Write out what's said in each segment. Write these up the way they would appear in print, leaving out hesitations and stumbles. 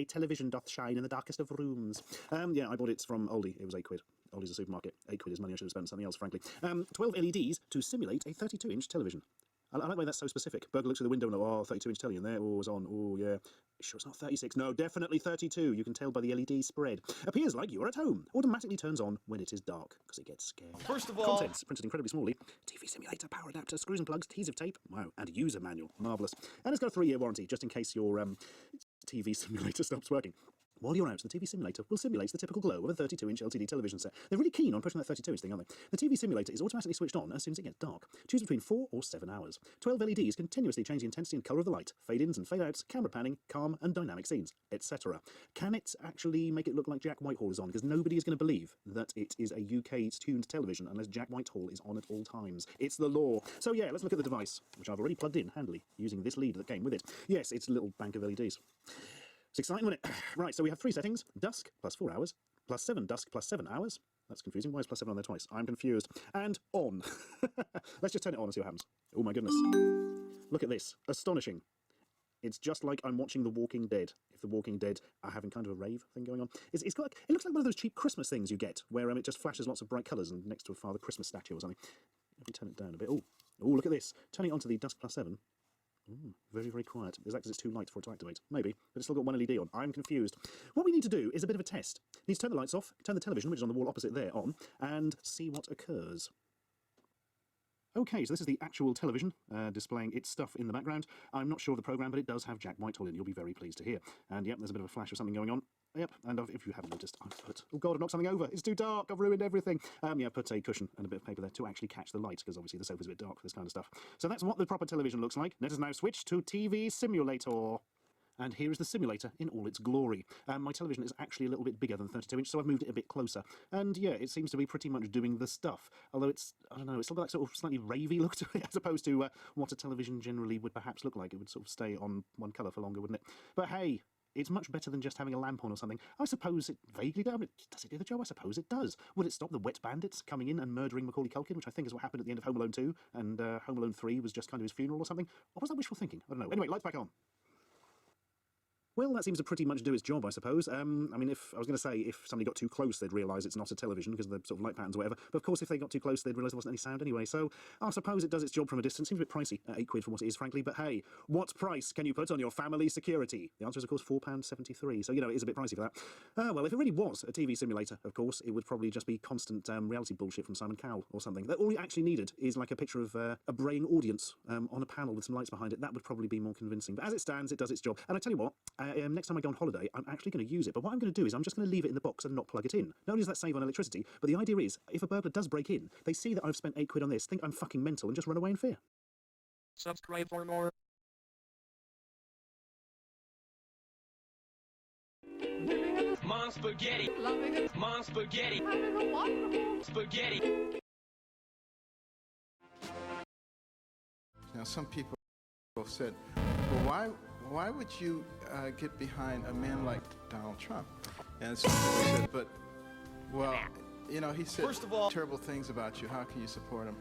television doth shine in the darkest of rooms. Yeah, I bought it from Aldi. It was £8. Aldi's a supermarket. £8 is money I should have spent on something else, frankly. 12 LEDs to simulate a 32-inch television. I like the way that's so specific. Burglar looks through the window and, oh, 32-inch telly in there. Oh, it's on. Oh, yeah. Sure it's not 36? No, definitely 32. You can tell by the LED spread. Appears like you're at home. Automatically turns on when it is dark, because it gets scared. First of all... Contents, printed incredibly smallly. TV simulator, power adapter, screws and plugs, adhesive tape. Wow. And user manual. Marvellous. And it's got a 3-year warranty, just in case your TV simulator stops working. While you're out, the TV simulator will simulate the typical glow of a 32-inch LCD television set. They're really keen on pushing that 32-inch thing, aren't they? The TV simulator is automatically switched on as soon as it gets dark. Choose between 4 or 7 hours. 12 LEDs continuously change the intensity and colour of the light, fade-ins and fade-outs, camera panning, calm and dynamic scenes, etc. Can it actually make it look like Jack Whitehall is on? Because nobody is going to believe that it is a UK-tuned television unless Jack Whitehall is on at all times. It's the law. So yeah, let's look at the device, which I've already plugged in handily, using this lead that came with it. Yes, it's a little bank of LEDs. It's exciting, isn't it? Right, so we have 3 settings. Dusk plus 4 hours, plus 7 dusk plus 7 hours. That's confusing. Why is plus 7 on there twice? I'm confused. And on. Let's just turn it on and see what happens. Oh my goodness. Look at this. Astonishing. It's just like I'm watching The Walking Dead. If The Walking Dead are having kind of a rave thing going on. It's got like, it looks like one of those cheap Christmas things you get, where it just flashes lots of bright colours and next to a Father Christmas statue or something. Let me turn it down a bit. Oh, look at this. Turning it on to the dusk plus 7. Ooh, very, very quiet. Is that because it's too light for it to activate? Maybe, but it's still got one LED on. I'm confused. What we need to do is a bit of a test. We need to turn the lights off, turn the television, which is on the wall opposite there, on, and see what occurs. Okay, so this is the actual television displaying its stuff in the background. I'm not sure of the programme, but it does have Jack Whitehall in. You'll be very pleased to hear. And yep, there's a bit of a flash of something going on. Yep, and if you haven't noticed, I've put... Oh God, I've knocked something over. It's too dark. I've ruined everything. Yeah, put a cushion and a bit of paper there to actually catch the light, because obviously the sofa's a bit dark for this kind of stuff. So that's what the proper television looks like. Let us now switch to TV Simulator. And here is the simulator in all its glory. My television is actually a little bit bigger than 32-inch, so I've moved it a bit closer. And yeah, it seems to be pretty much doing the stuff. Although it's, I don't know, it's like sort of slightly ravey look to it, as opposed to what a television generally would perhaps look like. It would sort of stay on one colour for longer, wouldn't it? But hey, it's much better than just having a lamp on or something. I suppose it vaguely does. Does it do the job? I suppose it does. Would it stop the wet bandits coming in and murdering Macaulay Culkin, which I think is what happened at the end of Home Alone 2, and Home Alone 3 was just kind of his funeral or something? Or was that wishful thinking? I don't know. Anyway, lights back on. Well, that seems to pretty much do its job, I suppose. I mean, I was going to say, if somebody got too close, they'd realise it's not a television because of the sort of light patterns or whatever. But of course, if they got too close, they'd realise there wasn't any sound anyway. So I suppose it does its job from a distance. Seems a bit pricey, £8 for what it is, frankly. But hey, what price can you put on your family security? The answer is, of course, £4.73. So, you know, it is a bit pricey for that. Well, if it really was a TV simulator, of course, it would probably just be constant reality bullshit from Simon Cowell or something. That all you actually needed is like a picture of a braying audience on a panel with some lights behind it. That would probably be more convincing. But as it stands, it does its job. And I tell you what, next time I go on holiday, I'm actually going to use it. But what I'm going to do is I'm just going to leave it in the box and not plug it in. Not only does that save on electricity, but the idea is, if a burglar does break in, they see that I've spent £8 on this, think I'm fucking mental, and just run away in fear. Subscribe for more. Mom spaghetti. Loving it. Mom spaghetti. Having a wonderful Spaghetti. Now, some people said, well, why would you get behind a man like Donald Trump? And some people said, but, well, you know, he said First of all, terrible things about you. How can you support him?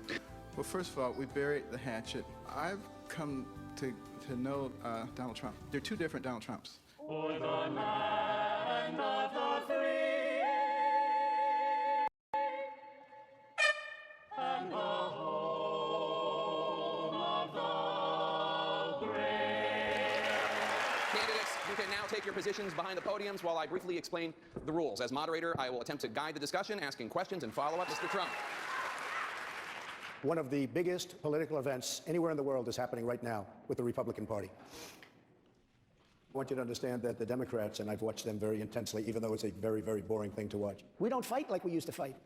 Well, first of all, we buried the hatchet. I've come to know Donald Trump. There are 2 different Donald Trumps. For the land of the free and the home of the brave. Candidates, you can now take your positions behind the podiums while I briefly explain the rules. As moderator, I will attempt to guide the discussion, asking questions and follow-up. Mr. Trump. One of the biggest political events anywhere in the world is happening right now with the Republican Party. I want you to understand that the Democrats, and I've watched them very intensely, even though it's a very, very boring thing to watch. We don't fight like we used to fight.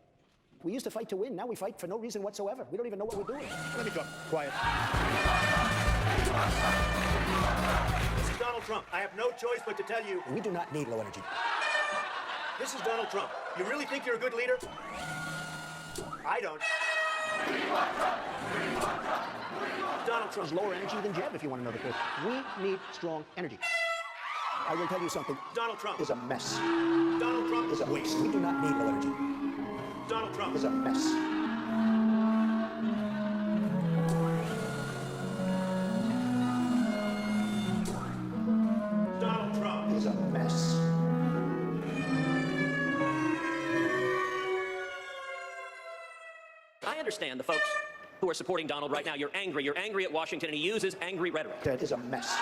We used to fight to win. Now we fight for no reason whatsoever. We don't even know what we're doing. Let me go. Quiet. This is Donald Trump. I have no choice but to tell you. We do not need low energy. This is Donald Trump. You really think you're a good leader? I don't. Donald Trump. There's lower energy than Jeb, if you want to know the truth. We need strong energy. I will tell you something. Donald Trump is a mess. Donald Trump is a waste. We do not need low energy. Donald Trump is a mess. Donald Trump is a mess. understand the folks who are supporting Donald right now. You're angry. You're angry at Washington, and he uses angry rhetoric. That is a mess.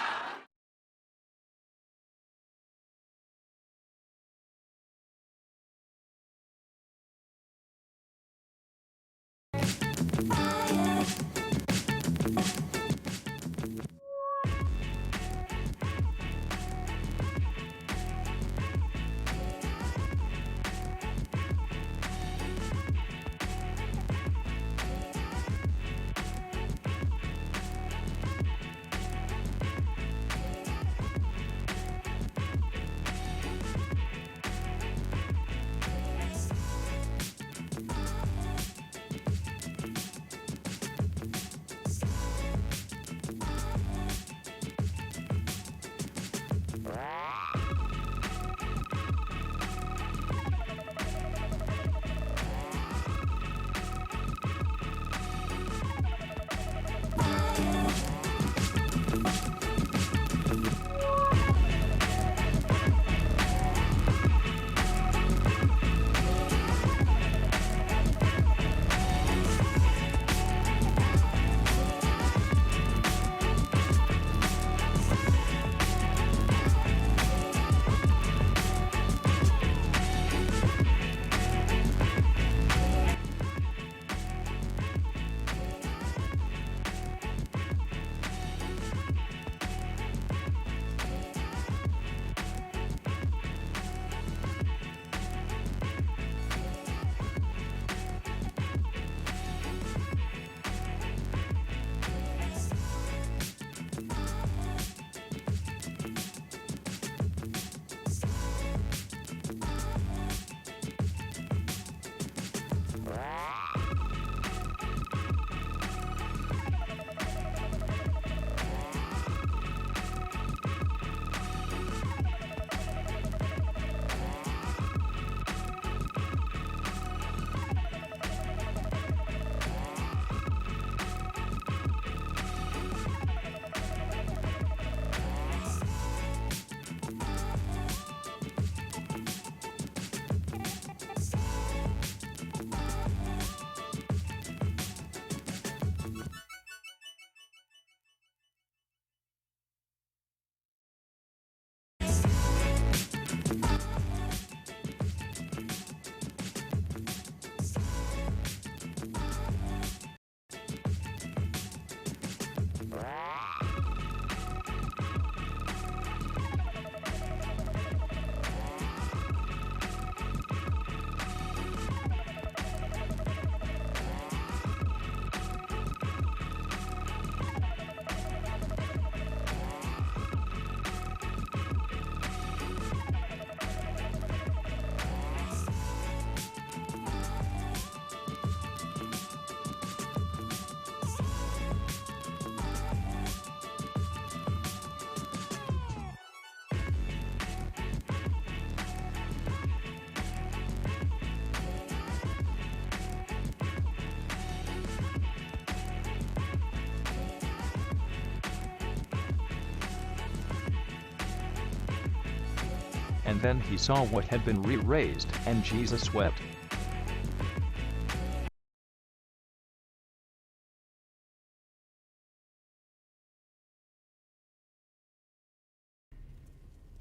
And then he saw what had been re-raised, and Jesus wept.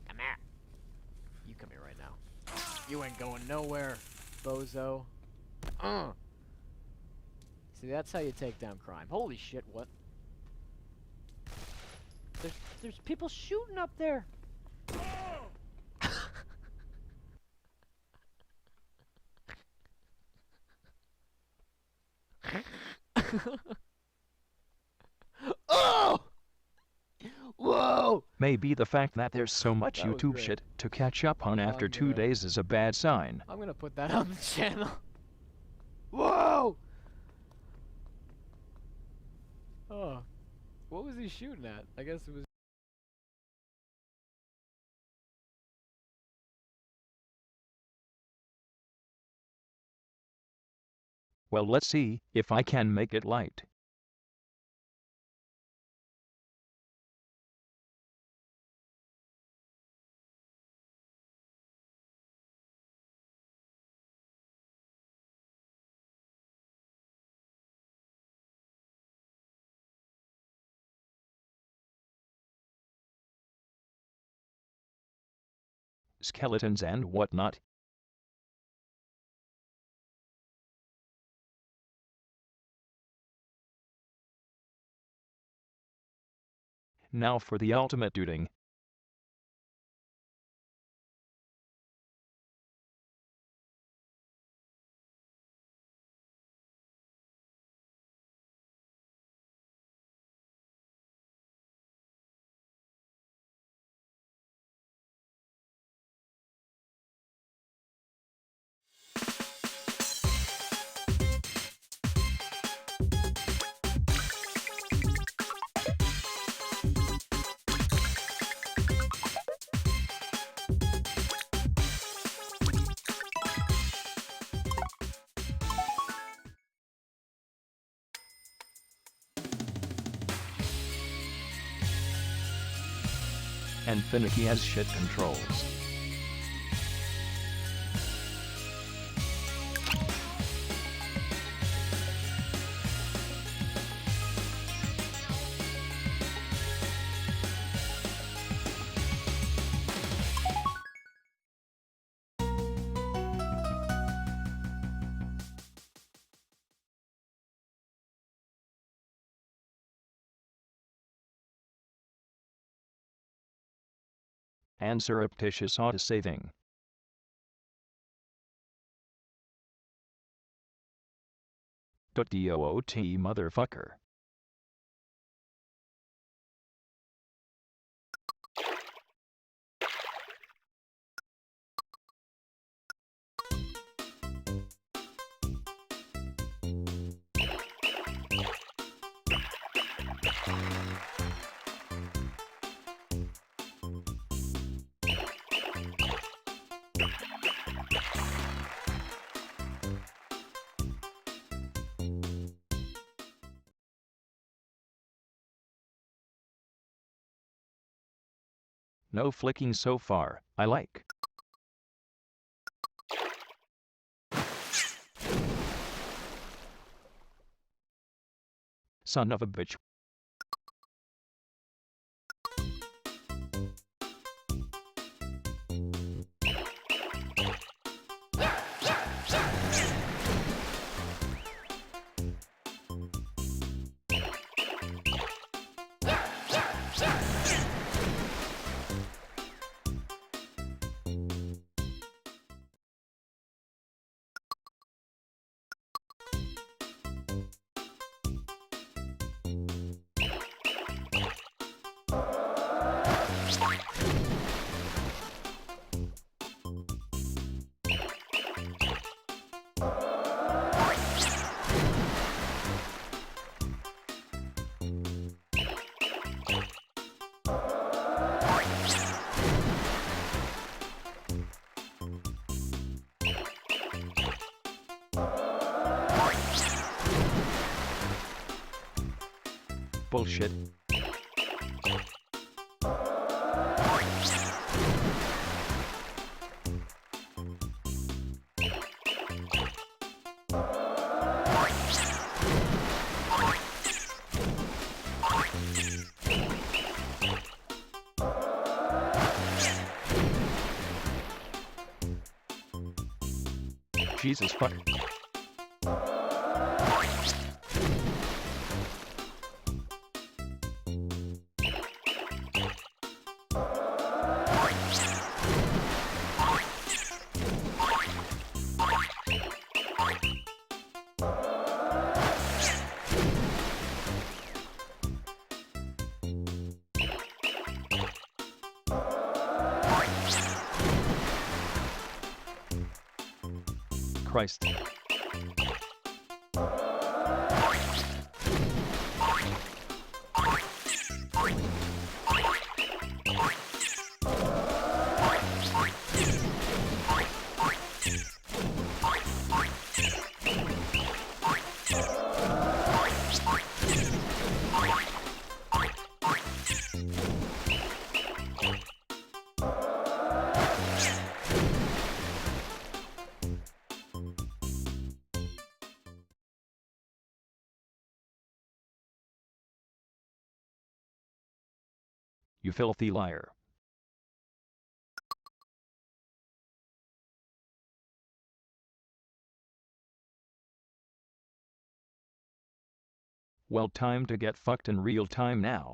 Come here. You come here right now. You ain't going nowhere, bozo. See, that's how you take down crime. Holy shit, what? There's people shooting up there. Oh! Whoa! Maybe the fact that there's so much That was YouTube great. shit to catch up on after I'm 2 gonna- days is a bad sign. I'm gonna put that on the channel. Whoa! Oh. What was he shooting at? I guess it was... Well, let's see if I can make it light. skeletons and whatnot. Now for the ultimate duding. And finicky as shit controls. And surreptitious autosaving. .doot motherfucker. No flicking so far, I like. Son of a bitch. Bullshit. Jesus fuck. Christ. You filthy liar. Well, time to get fucked in real time now.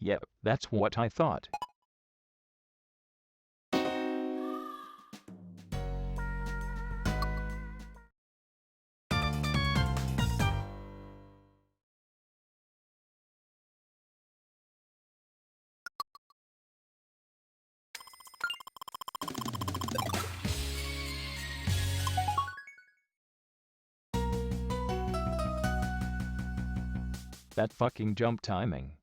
Yep, that's what I thought. That fucking jump timing.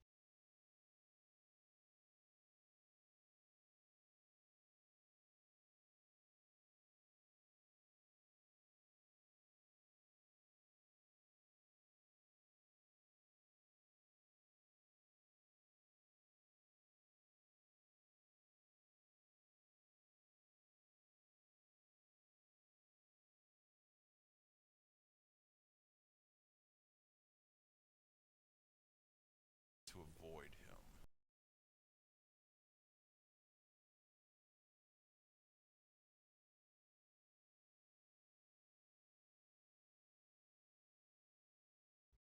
To avoid him.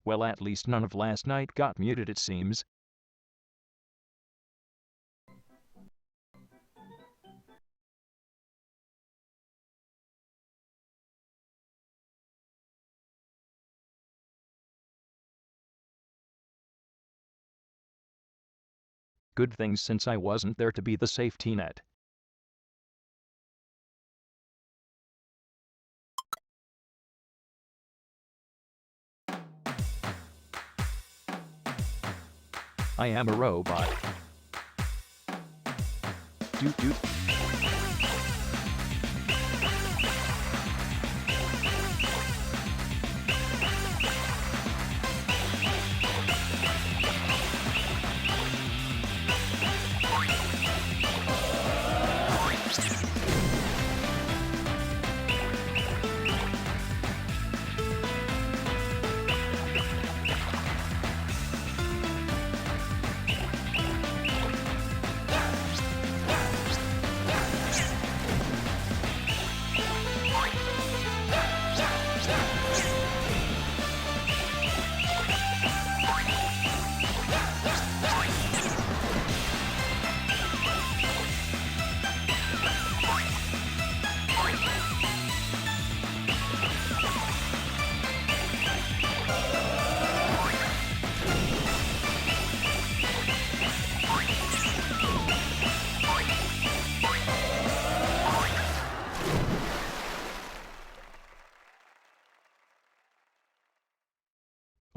Well, at least none of last night got muted, it seems. Good thing since I wasn't there to be the safety net. I am a robot. Doot doot.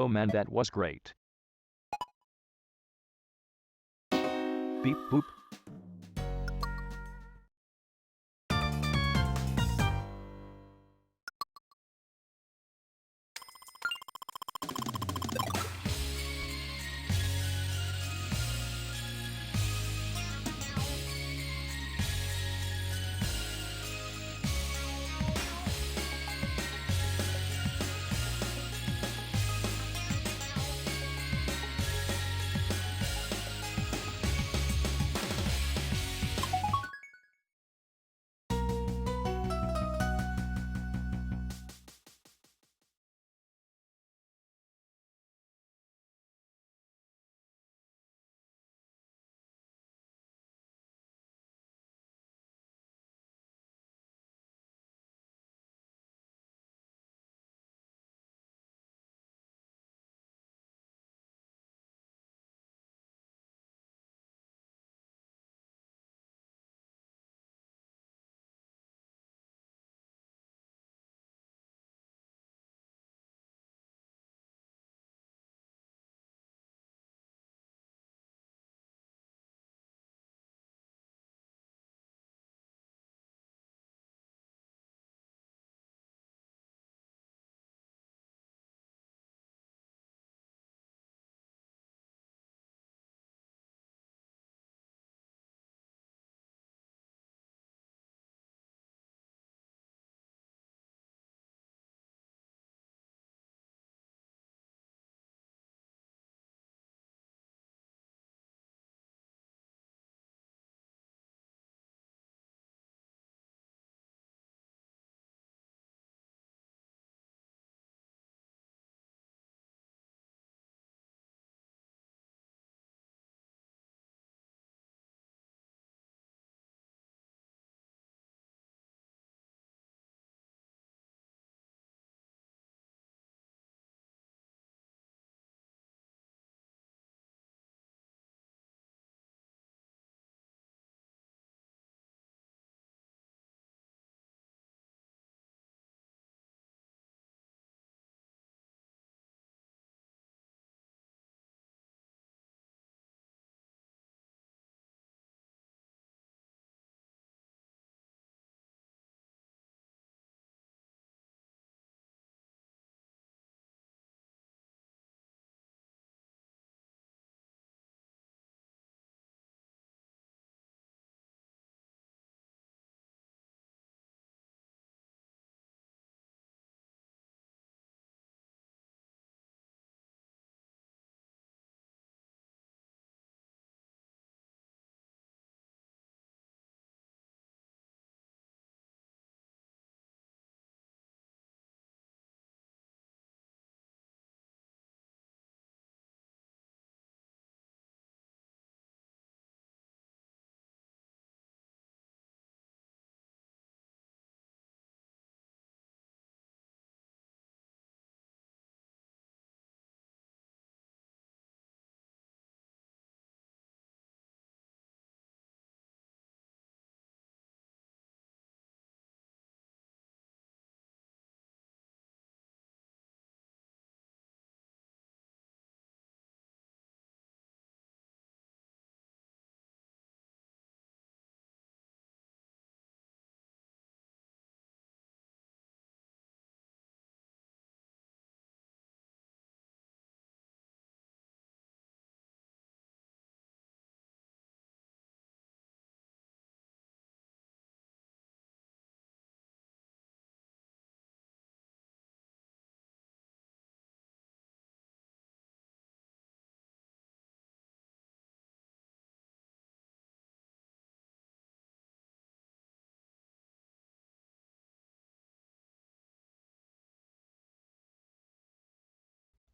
Oh man, that was great. Beep boop.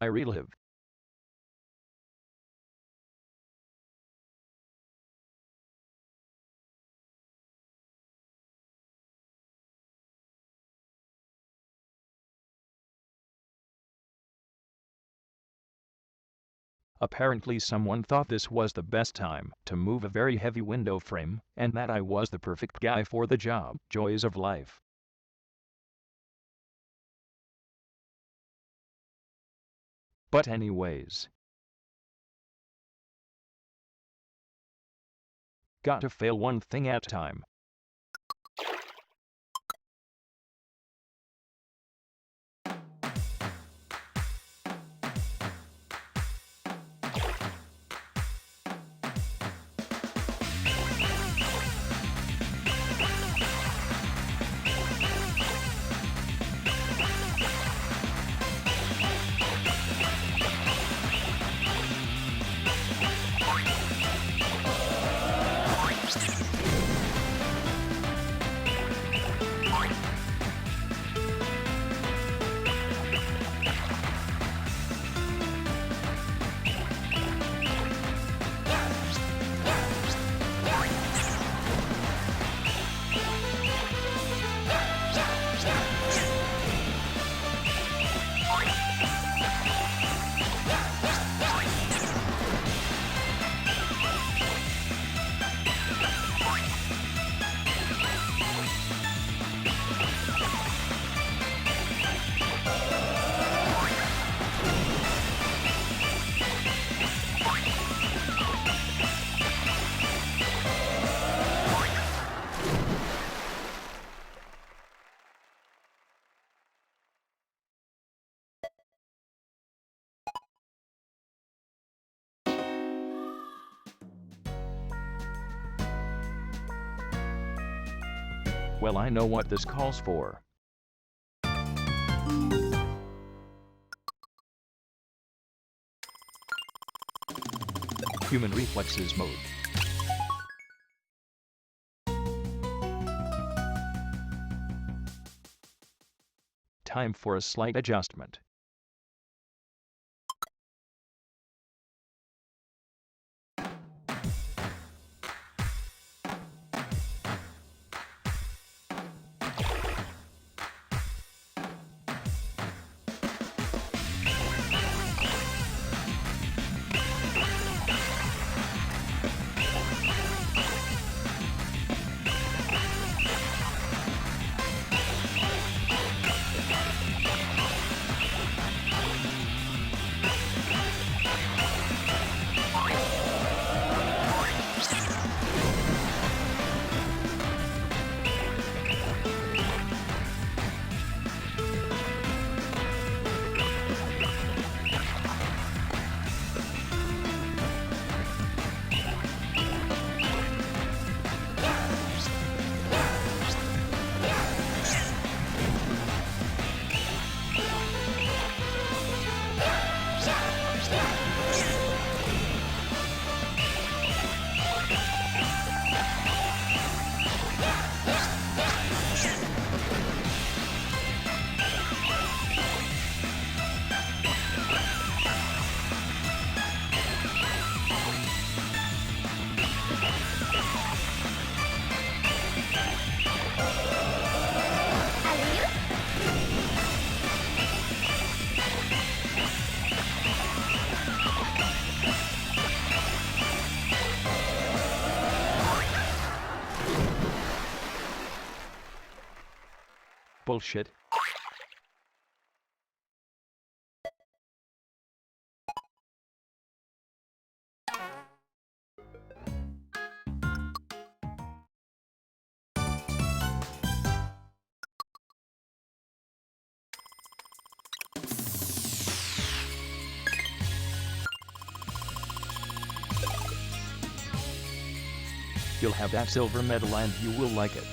I relive. Apparently someone thought this was the best time to move a very heavy window frame, and that I was the perfect guy for the job. Joys of life. But anyways. Got to fail one thing at a time. Well, I know what this calls for. Human reflexes mode. Time for a slight adjustment. Bullshit. You'll have that silver medal and you will like it.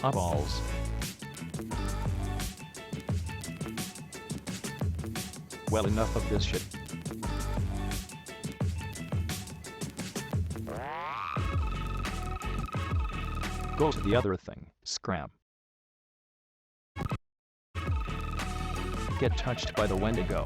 Ah, balls. Well, enough of this shit. Go to the other thing, scram. Get touched by the Wendigo.